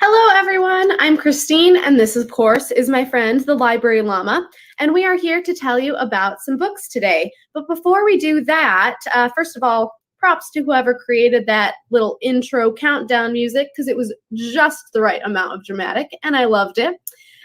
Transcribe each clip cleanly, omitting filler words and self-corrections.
Hello, everyone. I'm Christine, and this, of course, is my friend, the Library Llama, and we are here to tell you about some books today. But before we do that, first of all, props to whoever created that little intro countdown music, because it was just the right amount of dramatic, and I loved it.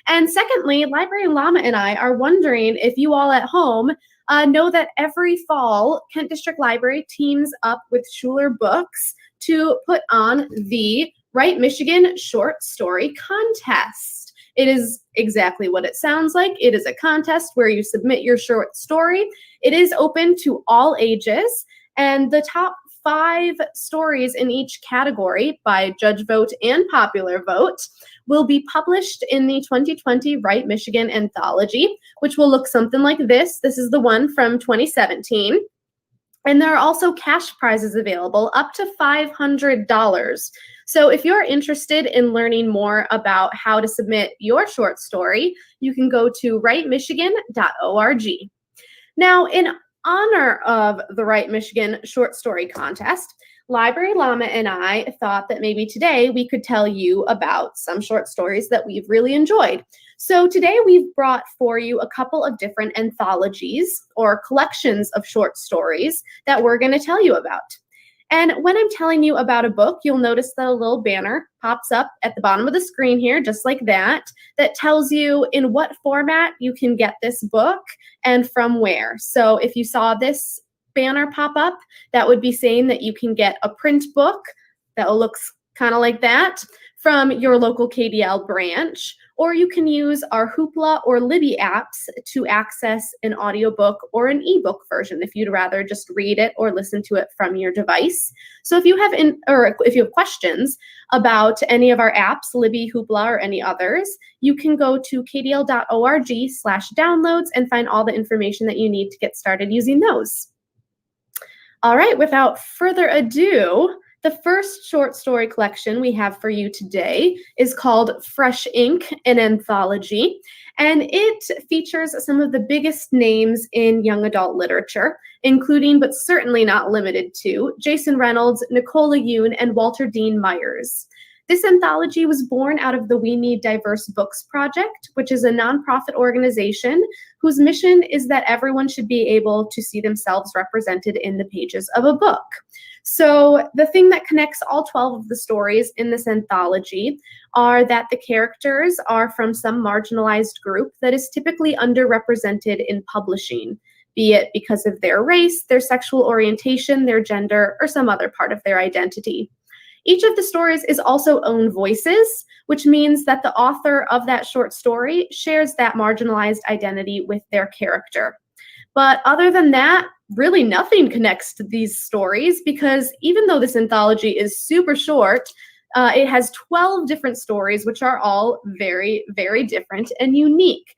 And secondly, Library Llama and I are wondering if you all at home know that every fall, Kent District Library teams up with Schuler Books to put on the Write Michigan Short Story Contest. It is exactly what it sounds like. It is a contest where you submit your short story. It is open to all ages, and the top 5 stories in each category by judge vote and popular vote will be published in the 2020 Write Michigan Anthology, which will look something like this. This is the one from 2017. And there are also cash prizes available up to $500. So if you're interested in learning more about how to submit your short story, you can go to writemichigan.org. Now, in honor of the Write Michigan Short Story Contest, Library Llama and I thought that maybe today we could tell you about some short stories that we've really enjoyed. So today we've brought for you a couple of different anthologies or collections of short stories that we're going to tell you about. And when I'm telling you about a book, you'll notice that a little banner pops up at the bottom of the screen here, just like that, that tells you in what format you can get this book and from where. So if you saw this banner pop up, that would be saying that you can get a print book that looks kind of like that from your local KDL branch, or you can use our Hoopla or Libby apps to access an audiobook or an ebook version if you'd rather just read it or listen to it from your device. So if you have if you have questions about any of our apps, Libby, Hoopla, or any others, you can go to kdl.org/downloads and find all the information that you need to get started using those. All right, without further ado, the first short story collection we have for you today is called Fresh Ink, an Anthology, and it features some of the biggest names in young adult literature, including but certainly not limited to Jason Reynolds, Nicola Yoon, and Walter Dean Myers. This anthology was born out of the We Need Diverse Books Project, which is a nonprofit organization whose mission is that everyone should be able to see themselves represented in the pages of a book. So the thing that connects all 12 of the stories in this anthology are that the characters are from some marginalized group that is typically underrepresented in publishing, be it because of their race, their sexual orientation, their gender, or some other part of their identity. Each of the stories is also own voices, which means that the author of that short story shares that marginalized identity with their character. But other than that, really nothing connects to these stories, because even though this anthology is super short, it has 12 different stories, which are all very, very different and unique.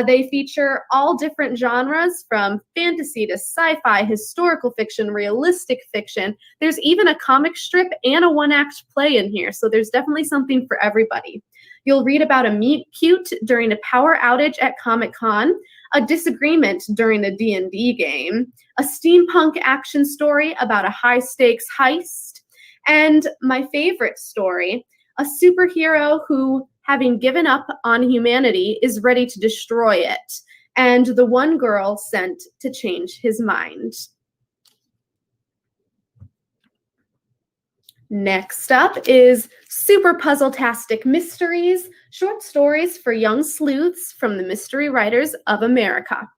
They feature all different genres, from fantasy to sci-fi, historical fiction, realistic fiction. There's even a comic strip and a one-act play in here, so there's definitely something for everybody. You'll read about a meet cute during a power outage at Comic-Con, a disagreement during a D&D game, a steampunk action story about a high-stakes heist, and my favorite story, a superhero who, having given up on humanity, is ready to destroy it, and the one girl sent to change his mind. Next up is Super Puzzletastic Mysteries, short stories for young sleuths from the Mystery Writers of America.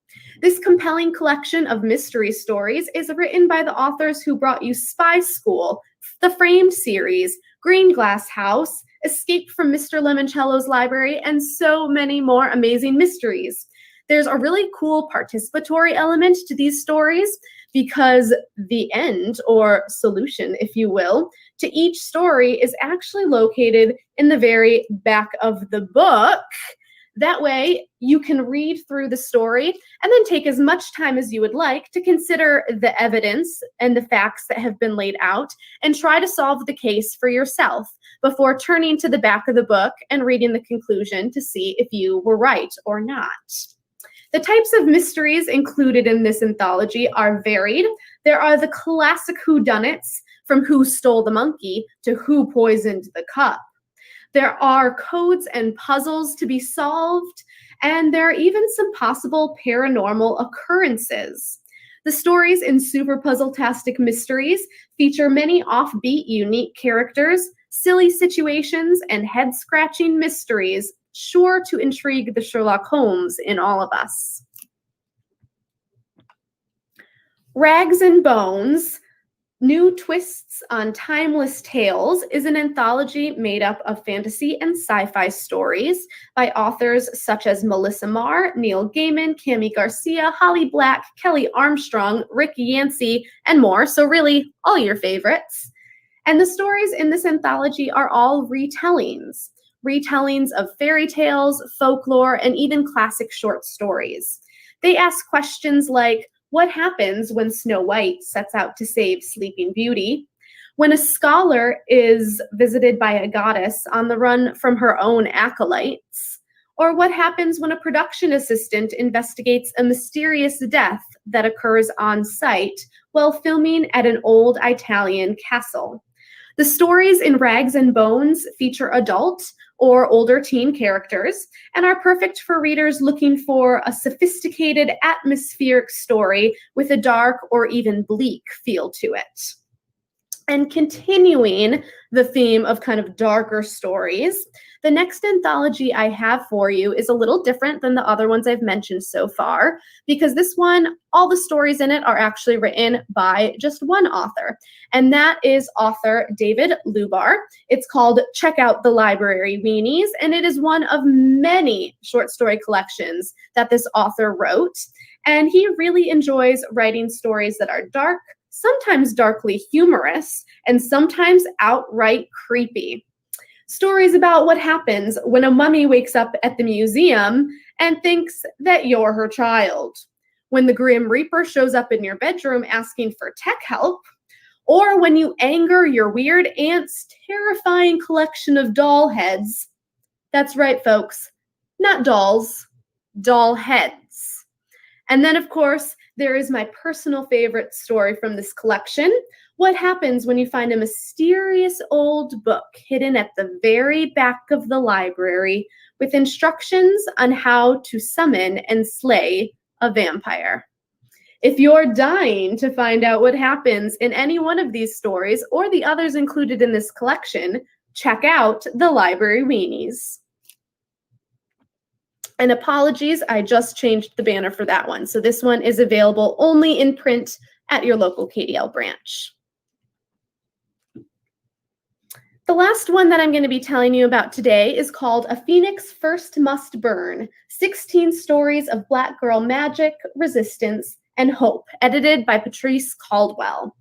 This compelling collection of mystery stories is written by the authors who brought you Spy School, the Framed series, Green Glass House, Escape from Mr. Lemoncello's Library, and so many more amazing mysteries. There's a really cool participatory element to these stories because the end, or solution, if you will, to each story is actually located in the very back of the book. That way, you can read through the story and then take as much time as you would like to consider the evidence and the facts that have been laid out and try to solve the case for yourself before turning to the back of the book and reading the conclusion to see if you were right or not. The types of mysteries included in this anthology are varied. There are the classic whodunits, from who stole the monkey to who poisoned the cup. There are codes and puzzles to be solved, and there are even some possible paranormal occurrences. The stories in Super Puzzletastic Mysteries feature many offbeat, unique characters, silly situations, and head-scratching mysteries, sure to intrigue the Sherlock Holmes in all of us. Rags and Bones, New Twists on Timeless Tales is an anthology made up of fantasy and sci-fi stories by authors such as Melissa Marr, Neil Gaiman, Cami Garcia, Holly Black, Kelly Armstrong, Rick Yancey, and more, so really all your favorites. And the stories in this anthology are all retellings of fairy tales, folklore, and even classic short stories. They ask questions like, what happens when Snow White sets out to save Sleeping Beauty? When a scholar is visited by a goddess on the run from her own acolytes? Or what happens when a production assistant investigates a mysterious death that occurs on site while filming at an old Italian castle? The stories in Rags and Bones feature adult or older teen characters and are perfect for readers looking for a sophisticated, atmospheric story with a dark or even bleak feel to it. And continuing the theme of kind of darker stories, the next anthology I have for you is a little different than the other ones I've mentioned so far, because this one, all the stories in it are actually written by just one author, and that is author David Lubar. It's called Check Out the Library Weenies, and it is one of many short story collections that this author wrote, and he really enjoys writing stories that are dark, sometimes darkly humorous, and sometimes outright creepy. Stories about what happens when a mummy wakes up at the museum and thinks that you're her child, when the Grim Reaper shows up in your bedroom asking for tech help, or when you anger your weird aunt's terrifying collection of doll heads. That's right, folks, not dolls, doll heads. And then, of course, there is my personal favorite story from this collection. What happens when you find a mysterious old book hidden at the very back of the library with instructions on how to summon and slay a vampire? If you're dying to find out what happens in any one of these stories or the others included in this collection, check out the Library Weenies. And apologies, I just changed the banner for that one. So this one is available only in print at your local KDL branch. The last one that I'm going to be telling you about today is called A Phoenix First Must Burn, 16 Stories of Black Girl Magic, Resistance, and Hope, edited by Patrice Caldwell.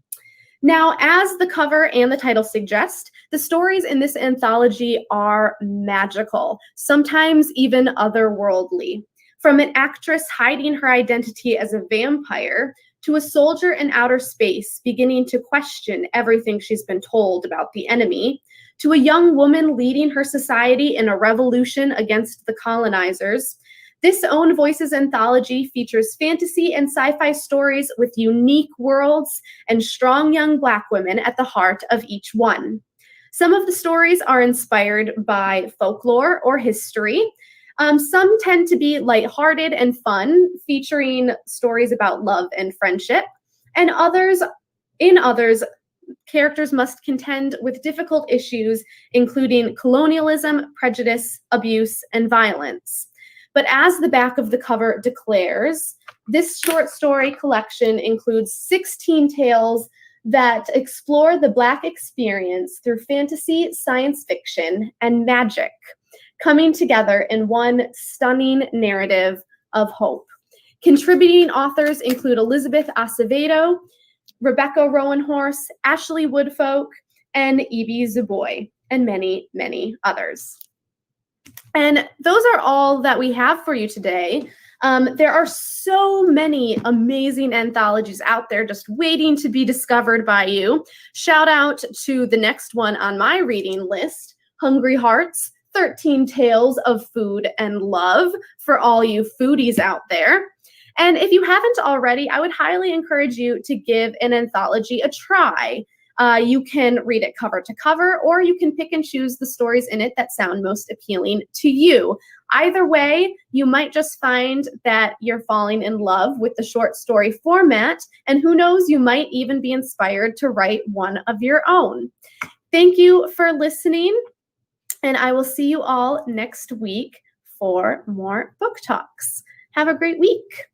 Now, as the cover and the title suggest, the stories in this anthology are magical, sometimes even otherworldly. From an actress hiding her identity as a vampire to a soldier in outer space beginning to question everything she's been told about the enemy, to a young woman leading her society in a revolution against the colonizers, this Own Voices anthology features fantasy and sci-fi stories with unique worlds and strong young Black women at the heart of each one. Some of the stories are inspired by folklore or history. Some tend to be lighthearted and fun, featuring stories about love and friendship. And others, characters must contend with difficult issues, including colonialism, prejudice, abuse, and violence. But as the back of the cover declares, this short story collection includes 16 tales that explore the Black experience through fantasy, science fiction, and magic, coming together in one stunning narrative of hope. Contributing authors include Elizabeth Acevedo, Rebecca Rowanhorse, Ashley Woodfolk, and Evie Zuboy, and many, many others. And those are all that we have for you today. There are so many amazing anthologies out there just waiting to be discovered by you. Shout out to the next one on my reading list, Hungry Hearts, 13 Tales of Food and Love, for all you foodies out there. And if you haven't already, I would highly encourage you to give an anthology a try. You can read it cover to cover, or you can pick and choose the stories in it that sound most appealing to you. Either way, you might just find that you're falling in love with the short story format, and who knows, you might even be inspired to write one of your own. Thank you for listening, and I will see you all next week for more book talks. Have a great week.